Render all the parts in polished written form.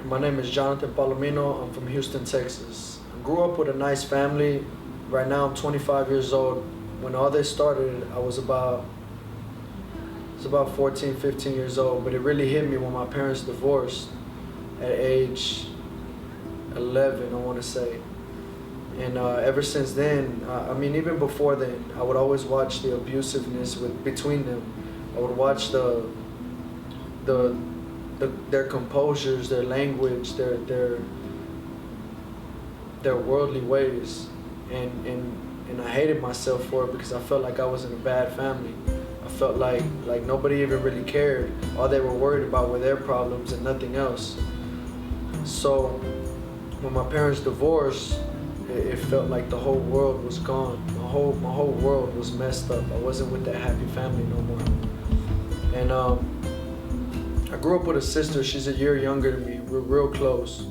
My name is Johnathan Palomino. I'm from Houston, Texas. I grew up with a nice family. Right now I'm 25 years old. When all this started, I was about 14, 15 years old, but it really hit me when my parents divorced at age 11, I want to say. And ever since then, even before then, I would always watch the abusiveness between them. I would watch their composures, their language, their worldly ways, and I hated myself for it because I felt like I was in a bad family. I felt like nobody even really cared. All they were worried about were their problems and nothing else. So when my parents divorced, it felt like the whole world was gone. My whole world was messed up. I wasn't with that happy family no more. And I grew up with a sister. She's a year younger than me. We're real close,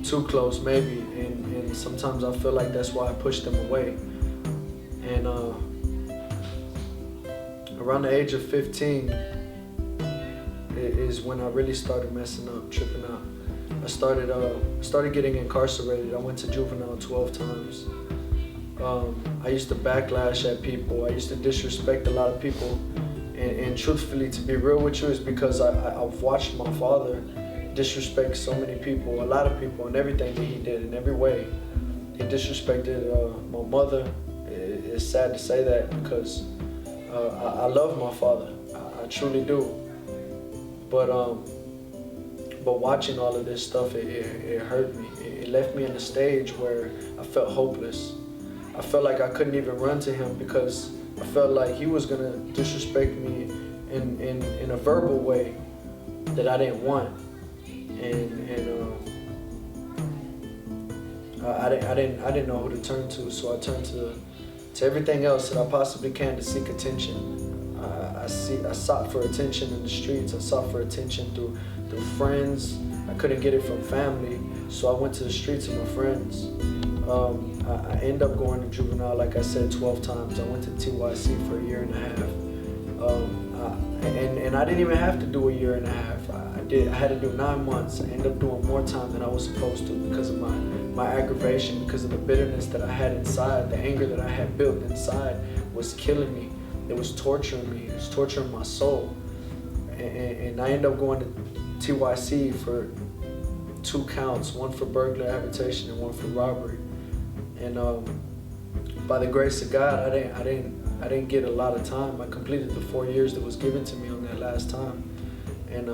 too close maybe. And sometimes I feel like that's why I pushed them away. And around the age of 15 is when I really started messing up, tripping out. I started getting incarcerated. I went to juvenile 12 times. I used to backlash at people. I used to disrespect a lot of people. And truthfully, to be real with you, is because I've watched my father disrespect so many people, a lot of people, and everything that he did in every way. He disrespected my mother. It's sad to say that because I love my father. I truly do. But watching all of this stuff, it hurt me. It left me in a stage where I felt hopeless. I felt like I couldn't even run to him because I felt like he was gonna disrespect me in a verbal way that I didn't want, I didn't know who to turn to, so I turned to everything else that I possibly can to seek attention. I sought for attention in the streets. I sought for attention through friends. I couldn't get it from family, so I went to the streets with my friends. I ended up going to juvenile, like I said, 12 times. I went to TYC for a year and a half. And I didn't even have to do a year and a half. I had to do 9 months. I ended up doing more time than I was supposed to because of my aggravation, because of the bitterness that I had inside. The anger that I had built inside was killing me. It was torturing me. It was torturing my soul. And I ended up going to TYC for 2 counts, one for burglary habitation and one for robbery. And by the grace of God, I didn't get a lot of time. I completed the 4 years that was given to me on that last time. And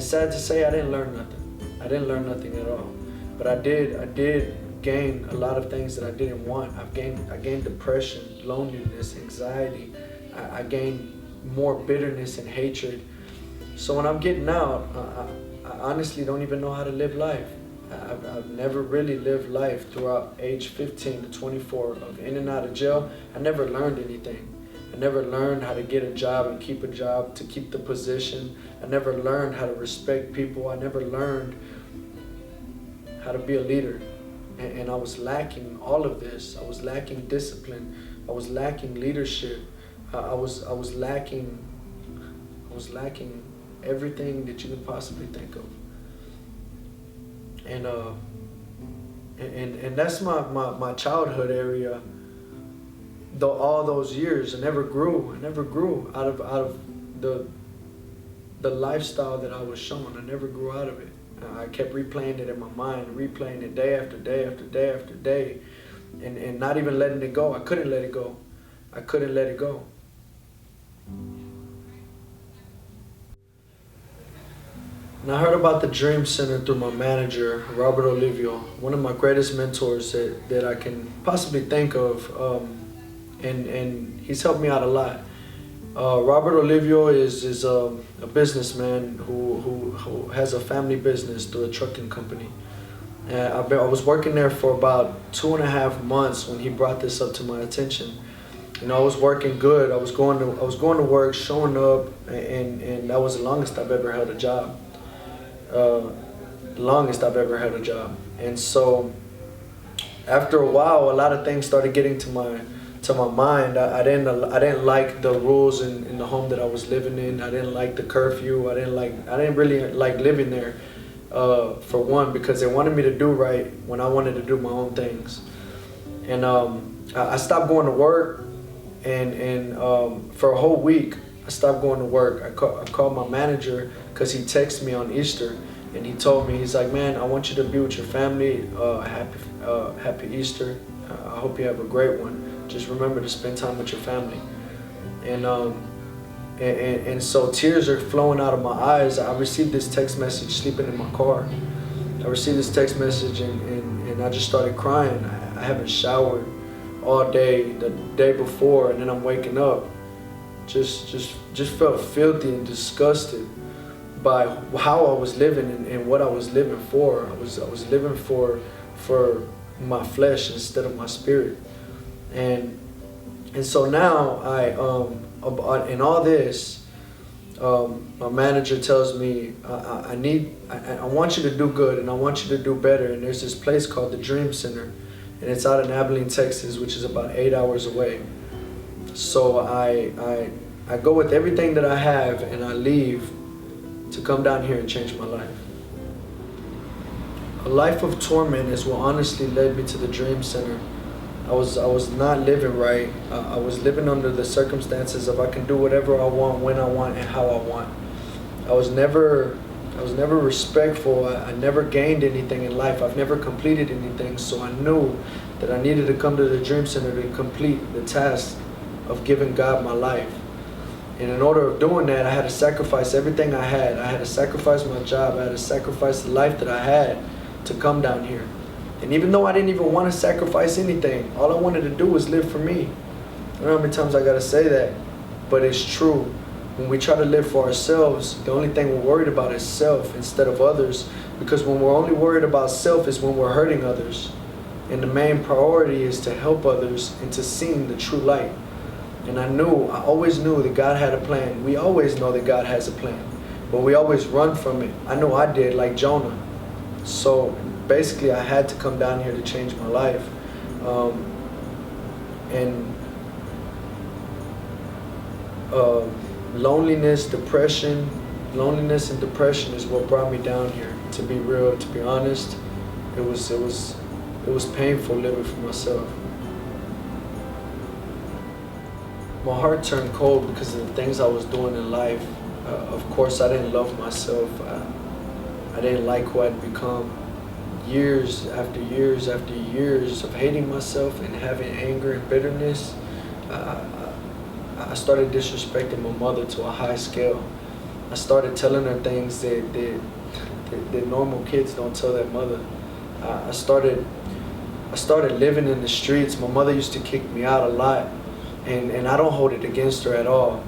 sad to say, I didn't learn nothing. I didn't learn nothing at all. But I did gain a lot of things that I didn't want. I gained depression, loneliness, anxiety. I gained more bitterness and hatred. So when I'm getting out, I honestly don't even know how to live life. I've never really lived life throughout age 15 to 24 of in and out of jail. I never learned anything. I never learned how to get a job and keep a job, to keep the position. I never learned how to respect people. I never learned how to be a leader. And I was lacking all of this. I was lacking discipline. I was lacking leadership. I was lacking everything that you could possibly think of. And that's my childhood area. Though all those years, I never grew out of the lifestyle that I was shown. I never grew out of it. I kept replaying it in my mind, replaying it day after day after day after day, and not even letting it go. I couldn't let it go. I couldn't let it go. And I heard about the Dream Center through my manager, Robert Olivio, one of my greatest mentors that I can possibly think of, and he's helped me out a lot. Robert Olivio is a businessman who has a family business through a trucking company. I was working there for about 2.5 months when he brought this up to my attention. You know, I was working good. I was going to work, showing up, and that was the longest I've ever held a job. And so after a while, a lot of things started getting to my mind. I didn't like the rules in the home that I was living in. I didn't like the curfew. I didn't really like living there. for one, because they wanted me to do right when I wanted to do my own things. And I stopped going to work, and for a whole week, I stopped going to work. I called my manager because he texted me on Easter, and he told me, he's like, man, I want you to be with your family. Happy Easter. I hope you have a great one. Just remember to spend time with your family. And so tears are flowing out of my eyes. I received this text message sleeping in my car. I received this text message and I just started crying. I haven't showered all day, the day before, and then I'm waking up. Just felt filthy and disgusted by how I was living and what I was living for. I was living for my flesh instead of my spirit. And so now in all this, my manager tells me, I want you to do good and I want you to do better. And there's this place called the Dream Center, and it's out in Abilene, Texas, which is about 8 hours away. So I go with everything that I have and I leave to come down here and change my life. A life of torment is what honestly led me to the Dream Center. I was not living right. I was living under the circumstances of I can do whatever I want, when I want, and how I want. I was never respectful. I never gained anything in life. I've never completed anything. So I knew that I needed to come to the Dream Center to complete the task of giving God my life. And in order of doing that, I had to sacrifice everything I had. I had to sacrifice my job. I had to sacrifice the life that I had to come down here. And even though I didn't even want to sacrifice anything, all I wanted to do was live for me. I don't know how many times I got to say that, but it's true. When we try to live for ourselves, the only thing we're worried about is self instead of others. Because when we're only worried about self is when we're hurting others. And the main priority is to help others and to see the true light. And I always knew that God had a plan. We always know that God has a plan, but we always run from it. I know I did, like Jonah. So basically I had to come down here to change my life. Loneliness and depression is what brought me down here. To be real, to be honest, it was painful living for myself. My heart turned cold because of the things I was doing in life. Of course, I didn't love myself. I didn't like who I'd become. Years after years after years of hating myself and having anger and bitterness, I started disrespecting my mother to a high scale. I started telling her things that normal kids don't tell their mother. I started living in the streets. My mother used to kick me out a lot. And I don't hold it against her at all.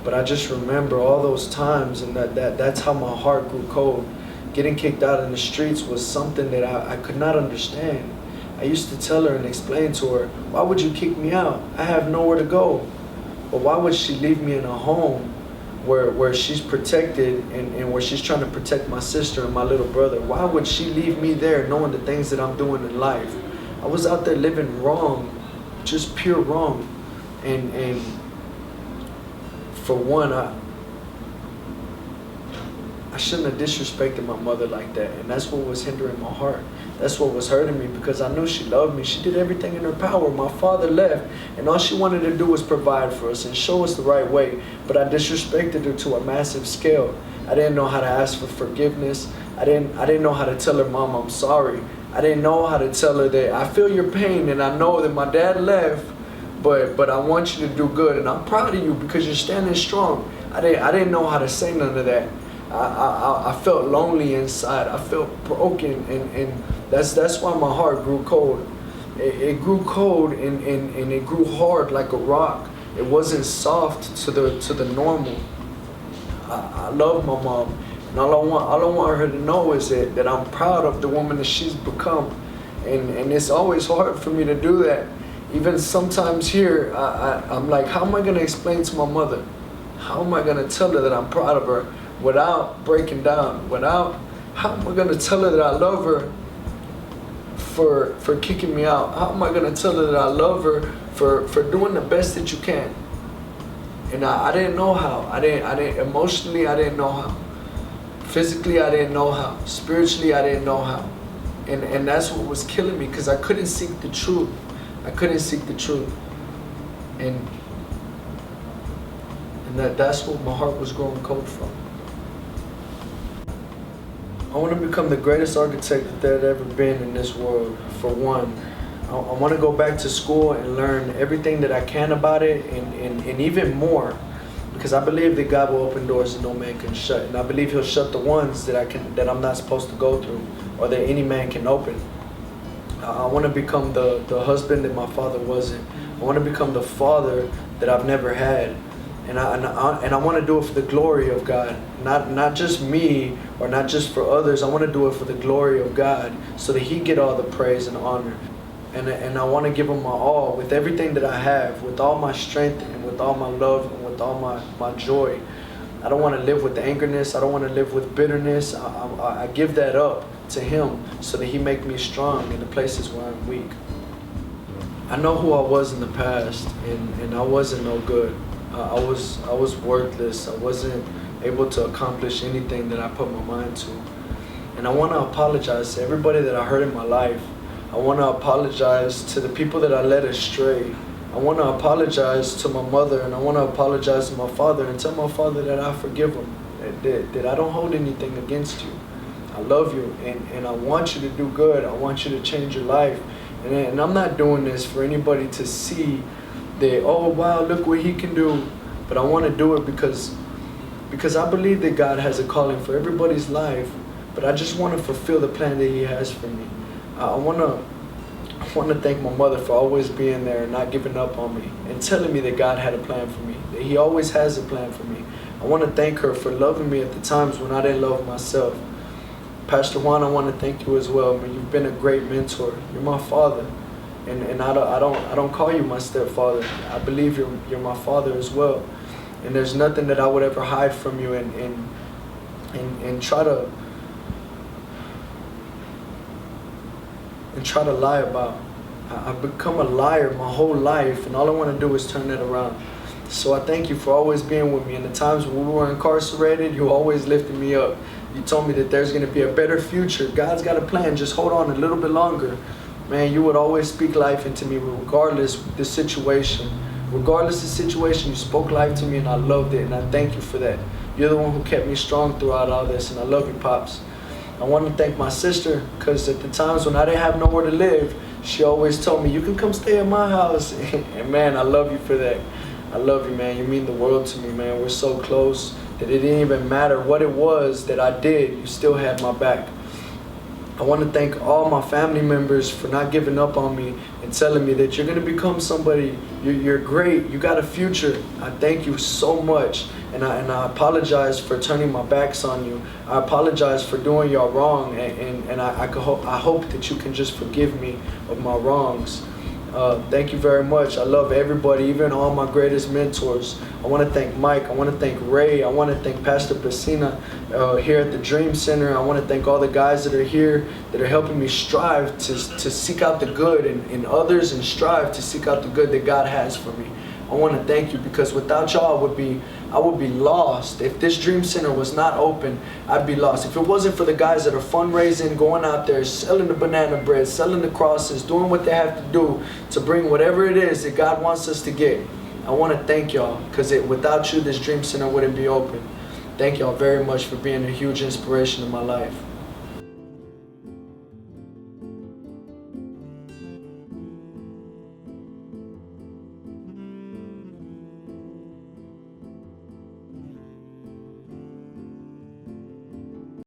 But I just remember all those times, and that's how my heart grew cold. Getting kicked out in the streets was something that I could not understand. I used to tell her and explain to her, why would you kick me out? I have nowhere to go. But why would she leave me in a home where she's protected and where she's trying to protect my sister and my little brother? Why would she leave me there knowing the things that I'm doing in life? I was out there living wrong, just pure wrong. And for one, I shouldn't have disrespected my mother like that. And that's what was hindering my heart. That's what was hurting me, because I knew she loved me. She did everything in her power. My father left, and all she wanted to do was provide for us and show us the right way. But I disrespected her to a massive scale. I didn't know how to ask for forgiveness. I didn't know how to tell her, Mom, I'm sorry. I didn't know how to tell her that I feel your pain and I know that my dad left, but I want you to do good, and I'm proud of you because you're standing strong. I didn't know how to say none of that. I felt lonely inside. I felt broken, and that's why my heart grew cold. It grew cold and it grew hard like a rock. It wasn't soft to the normal. I love my mom, and all I want her to know is that I'm proud of the woman that she's become, and it's always hard for me to do that. Even sometimes here, I'm like, how am I gonna explain to my mother? How am I gonna tell her that I'm proud of her without breaking down? How am I gonna tell her that I love her for kicking me out? How am I gonna tell her that I love her for doing the best that you can? And I didn't know how. I didn't emotionally, I didn't know how. Physically, I didn't know how. Spiritually, I didn't know how. And that's what was killing me, because I couldn't seek the truth. I couldn't seek the truth. And that's what my heart was growing cold from. I want to become the greatest architect that there had ever been in this world. For one, I want to go back to school and learn everything that I can about it, and even more, because I believe that God will open doors that no man can shut, and I believe He'll shut the ones that I'm not supposed to go through, or that any man can open. I want to become the husband that my father wasn't. I want to become the father that I've never had. And I want to do it for the glory of God. Not just me, or not just for others. I want to do it for the glory of God, so that He get all the praise and honor. And I want to give Him my all, with everything that I have, with all my strength, and with all my love, and with all my joy. I don't want to live with angerness. I don't want to live with bitterness. I give that up to Him, so that He make me strong in the places where I'm weak. I know who I was in the past, and I wasn't no good. I was worthless. I wasn't able to accomplish anything that I put my mind to. And I want to apologize to everybody that I hurt in my life. I want to apologize to the people that I led astray. I want to apologize to my mother, and I want to apologize to my father, and tell my father that I forgive him, that I don't hold anything against you. I love you, and I want you to do good. I want you to change your life. And I'm not doing this for anybody to see that, oh wow, look what he can do. But I want to do it because I believe that God has a calling for everybody's life. But I just want to fulfill the plan that He has for me. I want to thank my mother for always being there and not giving up on me, and telling me that God had a plan for me, that He always has a plan for me. I want to thank her for loving me at the times when I didn't love myself. Pastor Juan, I want to thank you as well. Man, you've been a great mentor. You're my father, and I don't call you my stepfather. I believe you're my father as well. And there's nothing that I would ever hide from you and try to lie about. I've become a liar my whole life, and all I want to do is turn it around. So I thank you for always being with me. In the times when we were incarcerated, you always lifted me up. You told me that there's going to be a better future. God's got a plan. Just hold on a little bit longer. Man, you would always speak life into me regardless of the situation. Regardless of the situation, you spoke life to me, and I loved it, and I thank you for that. You're the one who kept me strong throughout all this, and I love you, Pops. I want to thank my sister, because at the times when I didn't have nowhere to live, she always told me, you can come stay at my house. And man, I love you for that. I love you, man. You mean the world to me, man. We're so close that it didn't even matter what it was that I did. You still had my back. I want to thank all my family members for not giving up on me and telling me that you're going to become somebody. You're great. You got a future. I thank you so much. And I apologize for turning my backs on you. I apologize for doing y'all wrong. And I hope that you can just forgive me of my wrongs. Thank you very much. I love everybody, even all my greatest mentors. I want to thank Mike. I want to thank Ray. I want to thank Pastor Pacina here at the Dream Center. I want to thank all the guys that are here that are helping me strive to seek out the good in others, and strive to seek out the good that God has for me. I want to thank you, because without y'all I would be lost. If this Dream Center was not open, I'd be lost. If it wasn't for the guys that are fundraising, going out there, selling the banana bread, selling the crosses, doing what they have to do to bring whatever it is that God wants us to get, I want to thank y'all, because without you, this Dream Center wouldn't be open. Thank y'all very much for being a huge inspiration in my life.